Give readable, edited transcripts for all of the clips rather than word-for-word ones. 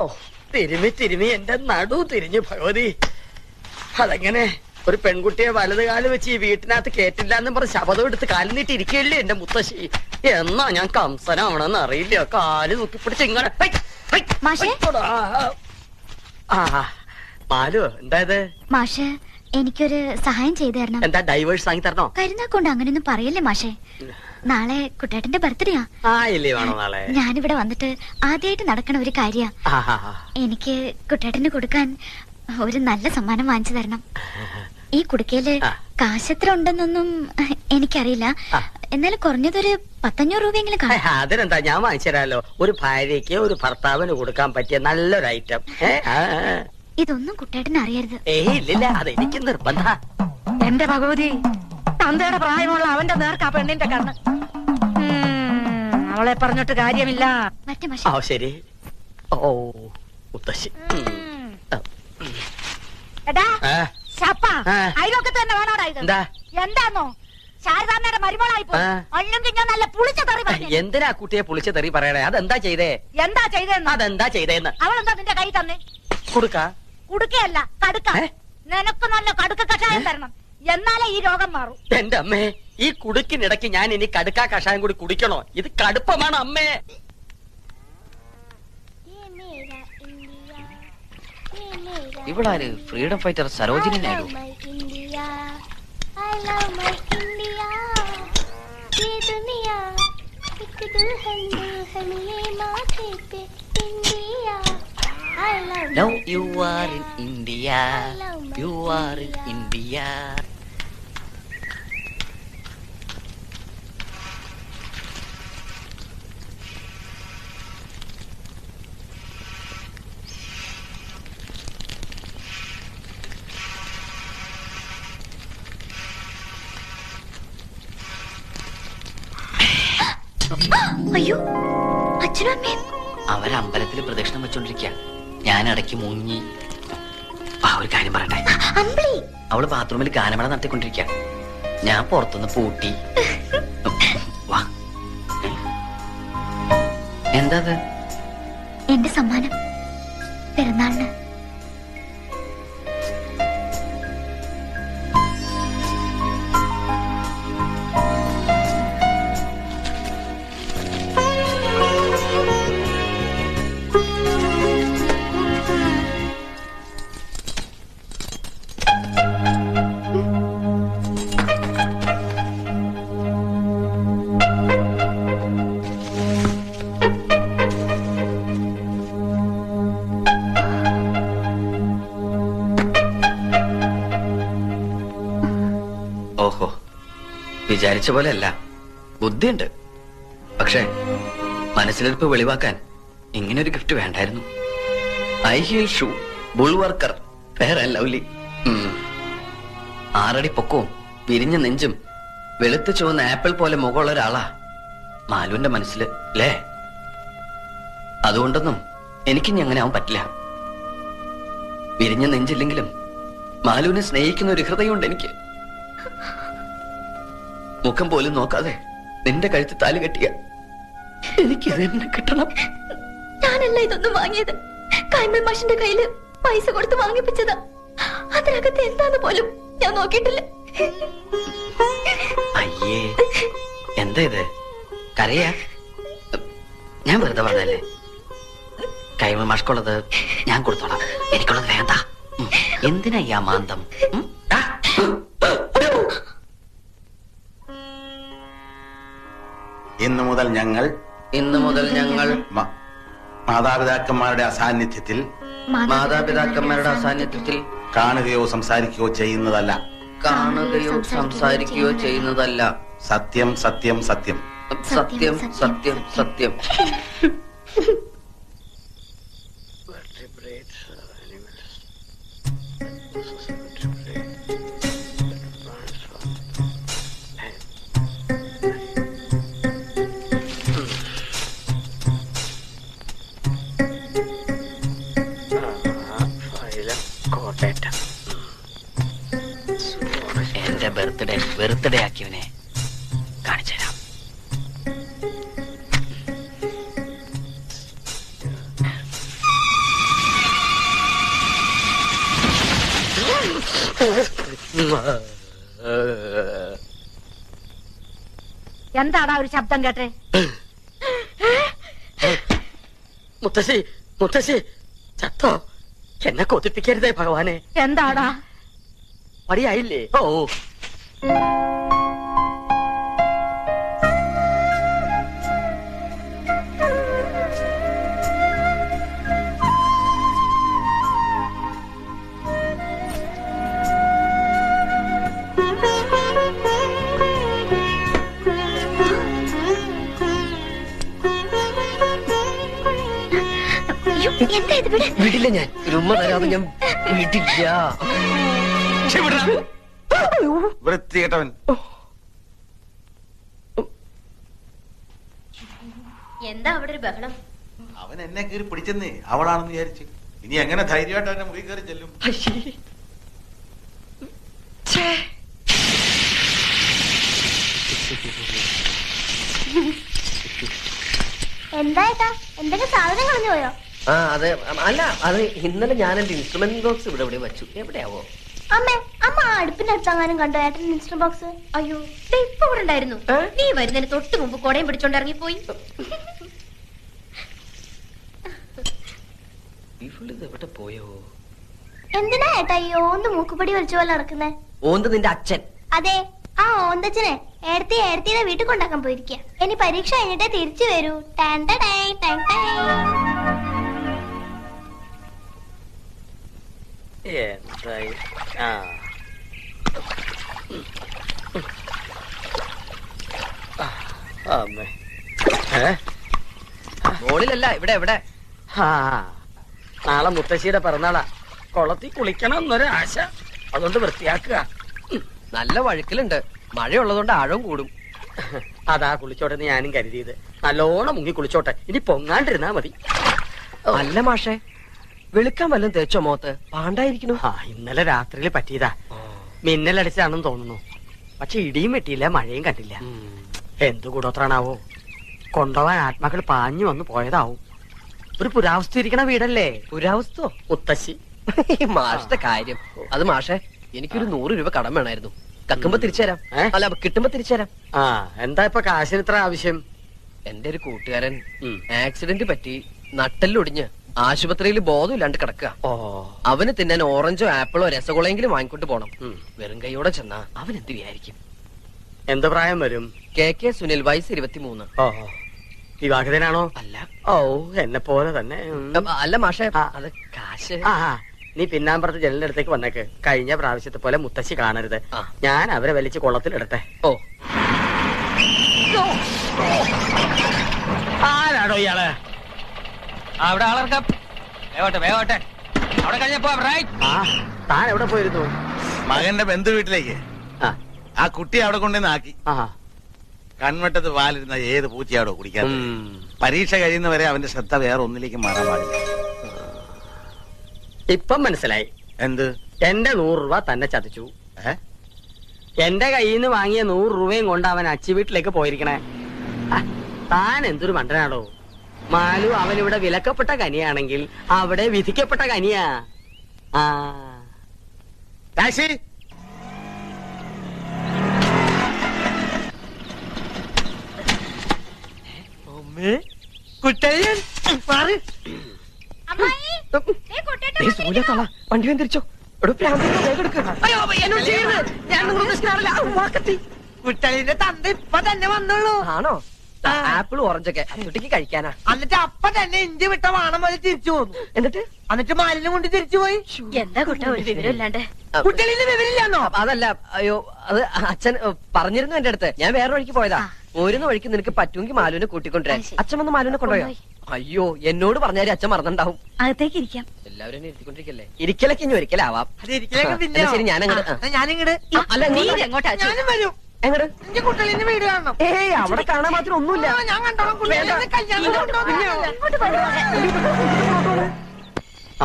ഓ തിരുമി തിരുമി എന്റെ നടു തിരിഞ്ഞു ഭഗവതി. അതെങ്ങനെ ഒരു പെൺകുട്ടിയെ വലത് കാല് വെച്ച് ഈ വീട്ടിനകത്ത് കേട്ടില്ല എന്ന് പറഞ്ഞ് ശപഥം എടുത്ത് കാലിൽ നീട്ടി ഇരിക്കുകയല്ലേ എന്റെ മുത്തശ്ശി. എന്നാ ഞാൻ കംസനാവണമെന്ന് അറിയില്ല. കാല് നോക്കിപ്പിടിച്ച് ഇങ്ങനെ മാലു. എന്തായത് മാഷ് എനിക്കൊരു സഹായം ചെയ്തു തരണം. എന്താ ഡൈവേഴ്സ് വാങ്ങി തരണോ? കരുനാക്കൊണ്ട് അങ്ങനെയൊന്നും പറയല്ലേ മാഷേ. നാളെ കുട്ടേട്ടന്റെ ബർത്ത്ഡേയാ. വേണോ നാളെ? ഞാനിവിടെ വന്നിട്ട് ആദ്യമായിട്ട് നടക്കണ ഒരു കാര്യ. എനിക്ക് കുട്ടേട്ടന് കൊടുക്കാൻ ഒരു നല്ല സമ്മാനം വാങ്ങിച്ചു തരണം. ഈ കുടുക്കയില് കാശെത്ര ഉണ്ടെന്നൊന്നും എനിക്കറിയില്ല. എന്നാലും കുറഞ്ഞതൊരു 500 രൂപയെങ്കിലും കാണും. അതിനെന്താ, ഞാൻ വാങ്ങിച്ചു തരാലോ. ഒരു ഭാര്യയ്ക്ക് ഒരു ഭർത്താവിന് കൊടുക്കാൻ പറ്റിയ നല്ലൊരു ഐറ്റം. ഇതൊന്നും കുട്ടേട്ടന് അറിയരുത്. ഇല്ലില്ല, അതെനിക്ക് നിർബന്ധ. എന്റെ ഭഗവതി, തന്തയുടെ പ്രായമുള്ള അവന്റെ നേർക്കാ പെണ്ണിന്റെ കണ്ണ്. അവളെ പറഞ്ഞിട്ട് കാര്യമില്ല. ശരി. ഓ മുത്തശ്ശി. എന്താന്നോ ശാരദാമ്മയുടെ മരുമോളായി പോയി. അല്ലെങ്കിൽ ഞാൻ നല്ല പുളിച്ച തെറി പറഞ്ഞു. എന്തിനാ കുട്ടിയെ പുളിച്ച തെറി പറയണേ? അതെന്താ ചെയ്തേ? എന്താ ചെയ്തേന്ന്? അതെന്താ ചെയ്തേന്ന്? അവളെന്താ നിന്റെ കൈ തന്നെ? കുടുക്കയല്ല, കടുക്ക. നിനക്ക് നല്ല കടുക്ക കഷായം തരണം, എന്നാലേ ഈ രോഗം മാറും. എന്റെ അമ്മേ, ഈ കുടുക്കിനിടയ്ക്ക് ഞാൻ ഇനി കടുക്ക കഷായം കൂടി കുടിക്കണോ? ഇത് കടുപ്പമാണ് അമ്മേ. ഇവളാര്? Freedom fighter Sarojini Naidu. Now you are in India, you are in India. അയ്യോ, അച്ഛനും അമ്മയും അവരമ്പലത്തിൽ പ്രദക്ഷിണം വെച്ചോണ്ടിരിക്കുക. ഞാൻ ഇടയ്ക്ക് മുങ്ങി. ഒരു കാര്യം പറയട്ടെ, അവള് ബാത്റൂമിൽ ഗാനമേള നടത്തിക്കൊണ്ടിരിക്കുക. ഞാൻ പുറത്തുനിന്ന് പൂട്ടി. വാ. എന്താ എന്റെ സമ്മാനം പിറന്നാളിന്. ഓഹോ, വിചാരിച്ച പോലെയല്ല, ബുദ്ധിയുണ്ട്. പക്ഷേ മനസ്സിലിരിപ്പ് വെളിവാക്കാൻ ഇങ്ങനൊരു ഗിഫ്റ്റ് വേണ്ടായിരുന്നു. High heel shoe, Bullworker, Fair and Lovely. 6 അടി പൊക്കവും വിരിഞ്ഞ നെഞ്ചും വെളുത്ത് ചുവന്ന ആപ്പിൾ പോലെ മുഖമുള്ള ഒരാളാ മാലുവിന്റെ മനസ്സില്, അല്ലേ? അതുകൊണ്ടൊന്നും എനിക്കിനി അങ്ങനെ ആവാൻ പറ്റില്ല. വിരിഞ്ഞ നെഞ്ചില്ലെങ്കിലും മാലുവിനെ സ്നേഹിക്കുന്ന ഒരു ഹൃദയമുണ്ട് എനിക്ക്. മുഖം പോലും നോക്കാതെ നിന്റെ കഴുത്ത് താലി കെട്ടിയ എനിക്ക് തന്നെ കിട്ടണം. ഞാനല്ല ഇതൊന്നും വാങ്ങിയത്. കൈമൾ മാഷിന്റെ കയ്യില് പൈസ കൊടുത്ത് വാങ്ങിപ്പിച്ചതാ. അതിനകത്ത് എന്താന്ന് പോലും ഞാൻ നോക്കിയിട്ടില്ല. അയ്യേ, എന്താ ഇത്? കരയാ? ഞാൻ വെറുതെ പറഞ്ഞല്ലേ. കൈമൾ മാഷ്കുള്ളത് ഞാൻ കൊടുത്തോളാം, എനിക്കുള്ളത് വേണ്ട. എന്തിനാ ഈ മാന്തം? ഇന്നു മുതൽ ഞങ്ങൾ മാതാപിതാക്കന്മാരുടെ അസാന്നിധ്യത്തിൽ കാണുകയോ സംസാരിക്കുകയോ ചെയ്യുന്നതല്ല. സത്യം സത്യം സത്യം സത്യം സത്യം സത്യം. എന്റെ ബർത്ത്ഡേ ആക്കിയവനെ കാണിച്ചു തരാം. എന്താടാ ഒരു ശബ്ദം കേട്ടെ? മുത്തശ്ശി മുത്തശ്ശി ചത്തോ? എന്നെ കൊതിപ്പിക്കരുതേ ഭഗവാനെ. എന്താടാ? മടിയായില്ലേ? ഓ എന്താ ഇത്? വിട്. വീട്ടില്ല, ഞാൻ ഒരു ഉമ്മ തരാതെ ഞാൻ വീട്ടില്ല. വൃത്തികെട്ടവൻ. എന്താ അവിടെ ഒരു ബഹളം? അവൻ എന്നെ കയറി പിടിച്ചെന്നേ, അവളാണെന്ന് വിചാരിച്ച്. ഇനി എങ്ങനെ ധൈര്യമായിട്ട് അവന്റെ മുറി കയറി ചെല്ലും? എന്താ എന്തൊക്കെ സാധനം കളഞ്ഞു പോയോ? ആ അതെ, അല്ല അത് ഇന്നലെ ഞാൻ എന്റെ ഇൻസ്ട്രുമെന്റ് ബോക്സ് ഇവിടെ എവിടെ വെച്ചു. എവിടെയാവോ? അമ്മേ, അമ്മ ആ അടുപ്പിന്റെ അടുത്തെങ്ങാനും കണ്ടോ ഏട്ടൻ ഇൻസ്ട്രുമെന്റ് ബോക്സ്? അയ്യോ, ഇപ്പൊ ഇവിടെ ഉണ്ടായിരുന്നു. നീ വരുന്നതിന് തൊട്ട് മുമ്പ് കൊടയും പിടിച്ചോണ്ട് ഇറങ്ങിപ്പോയി. എവിടെ പോയോ? എന്തിനാ ഏട്ടാ ഈ ഓന്ത് മൂക്കുപടി വലിച്ചു പോലെ നടക്കുന്നേ? ഓന്ത് നിന്റെ അച്ഛൻ. അതെ, ആ ഓന്തച്ഛനെ ഏടത്തിയുടെ വീട്ടിൽ കൊണ്ടാക്കാൻ പോയിരിക്കുക. ഇനി പരീക്ഷ കഴിഞ്ഞിട്ടേ തിരിച്ചു വരൂ. എന്തായി? അമ്മേ, മോളിലല്ല, ഇവിടെ എവിടെ? നാളെ മുത്തശ്ശിയുടെ പിറന്നാളാ. കുളത്തിൽ കുളിക്കണം എന്നൊരാശ, അതുകൊണ്ട് വൃത്തിയാക്കുക. നല്ല വഴുക്കലുണ്ട്, മഴയുള്ളതുകൊണ്ട് ആഴവും കൂടും. അതാ കുളിച്ചോട്ടെ എന്ന് ഞാനും കരുതിയത്. നല്ലോണം മുങ്ങി കുളിച്ചോട്ടെ, ഇനി പൊങ്ങാണ്ടിരുന്നാ മതി. അല്ല മാഷേ, വെളുക്കാൻ വല്ലതും തേച്ചോ മോത്ത്? പാണ്ടായിരിക്കുന്നു. ഇന്നലെ രാത്രിയിൽ പറ്റിയതാ. മിന്നലടിച്ചാണെന്ന് തോന്നുന്നു. പക്ഷെ ഇടിയും വെട്ടിയില്ല, മഴയും കണ്ടില്ല. എന്തു കൂടോത്രാണാവോ? കൊണ്ടുപോവാൻ ആത്മാക്കൾ പാഞ്ഞു വന്ന് പോയതാവും. ഒരു പുരാവസ്തു ഇരിക്കണ വീടല്ലേ? പുരാവസ്തു? മുത്തശ്ശി. മാഷത്തെ കാര്യം അത്. മാഷേ, എനിക്കൊരു 100 രൂപ കടം വേണമായിരുന്നു. കക്കുമ്പോ തിരിച്ചുതരാം. അല്ല, കിട്ടുമ്പോ തിരിച്ചുതരാം. എന്താ ഇപ്പൊ കാശിന് ഇത്ര ആവശ്യം? എന്റെ ഒരു കൂട്ടുകാരൻ ആക്സിഡന്റ് പറ്റി നട്ടെല്ലൊടിഞ്ഞ് ആശുപത്രിയിൽ ബോധമില്ലാണ്ട് കിടക്കുക. അവന് തിന്നാൻ ഓറഞ്ചോ ആപ്പിളോ രസഗുളയെങ്കിലും വാങ്ങിക്കൊണ്ട് പോണം. വെറും കൈയോടെ ചെന്നാ അവൻ എന്ത് വിചാരിക്കും? എന്ത് പ്രായം വരും? കെ സുനിൽ, വയസ്സ് 23. വിവാഹിതനാണോ? അല്ല. ഓ, എന്നെ പോലെ തന്നെ. അല്ല മാഷേ, അത് കാശ്. നീ പിന്നാമ്പുറത്ത് ജനലിന്റെ അടുത്തേക്ക് വന്നേക്ക്. കഴിഞ്ഞ പ്രാവശ്യത്തെ പോലെ മുത്തശ്ശി കാണരുത്. ഞാൻ അവരെ വലിച്ച് കുളത്തിലിടട്ടെ. ഓ, ആരാടോ ഇയാള്? അവിടെ ആളർക്കാം. വേവട്ടെ അവിടെ കഴിഞ്ഞപ്പോ താൻ എവിടെ പോയിരുന്നു? മകന്റെ ബന്ധു വീട്ടിലേക്ക്. ആ കുട്ടി അവിടെ കൊണ്ടുവന്ന് ആക്കി. കൺവെട്ടത്ത് പാലിരുന്ന ഏത് പൂച്ചയാടോ കുടിക്കാൻ? പരീക്ഷ കഴിയുന്നവരെ അവന്റെ ശ്രദ്ധ വേറെ ഒന്നിലേക്ക് മാറാൻ പാടില്ല. ഇപ്പം മനസ്സിലായി. എന്ത്? എന്റെ 100 രൂപ തന്നെ ചതിച്ചു. എന്റെ കയ്യിൽ നിന്ന് വാങ്ങിയ 100 രൂപയും കൊണ്ട് അവൻ അച്ചി വീട്ടിലേക്ക് പോയിരിക്കണേ. താൻ എന്തൊരു മണ്ടനാടോ. മാലു അവനിവിടെ വിലക്കപ്പെട്ട കനിയാണെങ്കിൽ അവിടെ വിധിക്കപ്പെട്ട കനിയാ. കാശി, കുട്ടയൻ വണ്ടി വന്നിരിച്ചോ? കുട്ടളിന്റെ തന്ത ഇപ്പൊ തന്നെ വന്നുള്ളൂ. ആണോ? ആപ്പിൾ ഓറഞ്ചൊക്കെ കുട്ടിക്ക് കഴിക്കാനാ. എന്നിട്ട് അപ്പൊ തന്നെ ഇഞ്ചി വിട്ട വാണം പോലെ തിരിച്ചു പോന്നു. എന്നിട്ട് മാലിന്യം കൊണ്ട് തിരിച്ചു പോയി. എന്താ കുട്ട ഒരു വിവരമില്ലാണ്ട്? കുട്ടളിന്റെ വിവരില്ലാന്നോ? അതല്ല, അയ്യോ, അത് അച്ഛൻ പറഞ്ഞിരുന്നു എന്റെ അടുത്ത്. ഞാൻ വേറെ വഴിക്ക് പോയതാ. പോരുന്ന വഴിക്ക് നിനക്ക് പറ്റുമെങ്കിൽ മാലുവിനെ കൂട്ടിക്കൊണ്ടുവരാൻ. അച്ഛൻ വന്ന് മാലുവിനെ കൊണ്ടുപോയോ? അയ്യോ, എന്നോട് പറഞ്ഞാല് അച്ഛൻ മറന്നുണ്ടാവും. അകത്തേക്ക് ഇരിക്കാം. എല്ലാവരും ഇരുത്തിക്കൊണ്ടിരിക്കല്ലേ? ഇരിക്കലൊക്കെ ഇനി ഒരിക്കലാവാം. ശരി, ഞാനിങ്ങട്. അല്ല, നീ എങ്ങോട്ടാ? ഞാനും വരും. എങ്ങട്? എന്റെ കുട്ടളിന്റെ വീട് കാണണം. ഏയ്, അവിടെ കാണാൻ മാത്രം ഒന്നുമില്ല. ഞാൻ കണ്ടോളാം. കുട്ടളിന്റെ കല്യാണം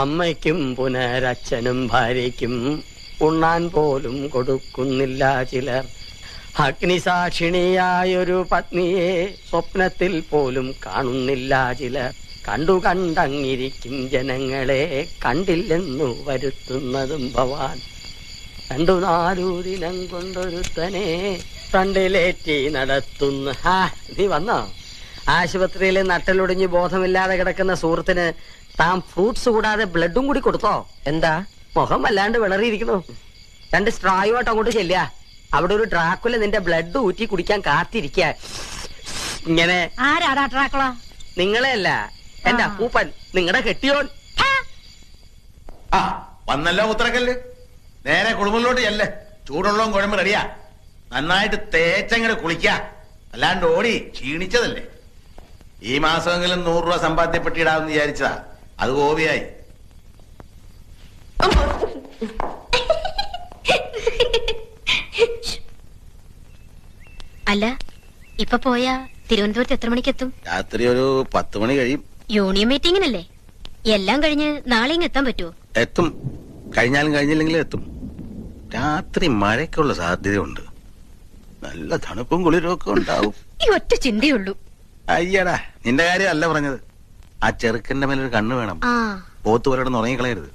അമ്മയ്ക്കും പുനരച്ഛനും ഭാര്യയ്ക്കും ഉണ്ണാൻ പോലും കൊടുക്കുന്നില്ല ചിലർ. അഗ്നിസാക്ഷിണിയായൊരു പത്നിയെ സ്വപ്നത്തിൽ പോലും കാണുന്നില്ല ചിലർ. കണ്ടങ്ങിരിക്കും ജനങ്ങളെ കണ്ടില്ലെന്നു വരുത്തുന്നതും ഭവാൻ. 2-4 ദിനം കൊണ്ടൊരുത്തനെ ഫ്രണ്ടിലേറ്റി നടത്തുന്ന. നീ വന്നോ? ആശുപത്രിയിൽ നട്ടലൊടിഞ്ഞ് ബോധമില്ലാതെ കിടക്കുന്ന സുഹൃത്തിന് താൻ ഫ്രൂട്ട്സ് കൂടാതെ ബ്ലഡും കൂടി കൊടുത്തോ? എന്താ മുഖം വല്ലാണ്ട് വിളറിയിരിക്കുന്നു. 2 സ്ട്രായുമായിട്ട് അങ്ങോട്ട് ചെല്ലുക. അവിടെ ഒരു ഡ്രാക്കുല നിന്റെ ബ്ലഡ് ഊറ്റി കുടിക്കാൻ കാത്തിരിക്ക. ഇങ്ങനെ ആരാടാ ട്രാക്കുള? നിങ്ങളെ അല്ല, എന്റെ അപ്പൂപ്പൻ, നിങ്ങളുടെ കെട്ടിയോൻ. ആ വന്നല്ലോ ഉത്തരക്കല്ല്. നേരെ കുളിമുറിലോട്ട് ചെല്ല്. ചൂടുള്ളതും കുഴമ്പ് റെഡിയാ. നന്നായിട്ട് തേച്ചങ്ങട് കുളിക്ക. അല്ലാണ്ട് ഓടി ക്ഷീണിച്ചതല്ലേ. ഈ മാസമെങ്കിലും 100 രൂപ സമ്പാദ്യപ്പെട്ടിടാമെന്ന് വിചാരിച്ചതാ. അത് ഗോപിയായി. അല്ല, ഇപ്പൊ പോയാ തിരുവനന്തപുരത്ത് എത്ര മണിക്കെത്തും? രാത്രി ഒരു 10 മണി കഴിയും. യൂണിയൻ മീറ്റിംഗിനല്ലേ? എല്ലാം കഴിഞ്ഞ് നാളെ ഇങ്ങ് എത്താൻ പറ്റുമോ? എത്തും. കഴിഞ്ഞാലും കഴിഞ്ഞില്ലെങ്കിലും എത്തും. രാത്രി മഴയ്ക്കുള്ള സാധ്യതയുണ്ട്. നല്ല തണുപ്പും കുളിരും ഒക്കെ ഉണ്ടാവും. ഈ ഒറ്റ ചിന്തയുള്ളൂ. അയ്യടാ, നിന്റെ കാര്യം അല്ല പറഞ്ഞത്. ആ ചെറുക്കന്റെ മേലൊരു കണ്ണ് വേണം. ആ പോത്തുപോലൊന്ന് ഉറങ്ങിക്കളയരുത്.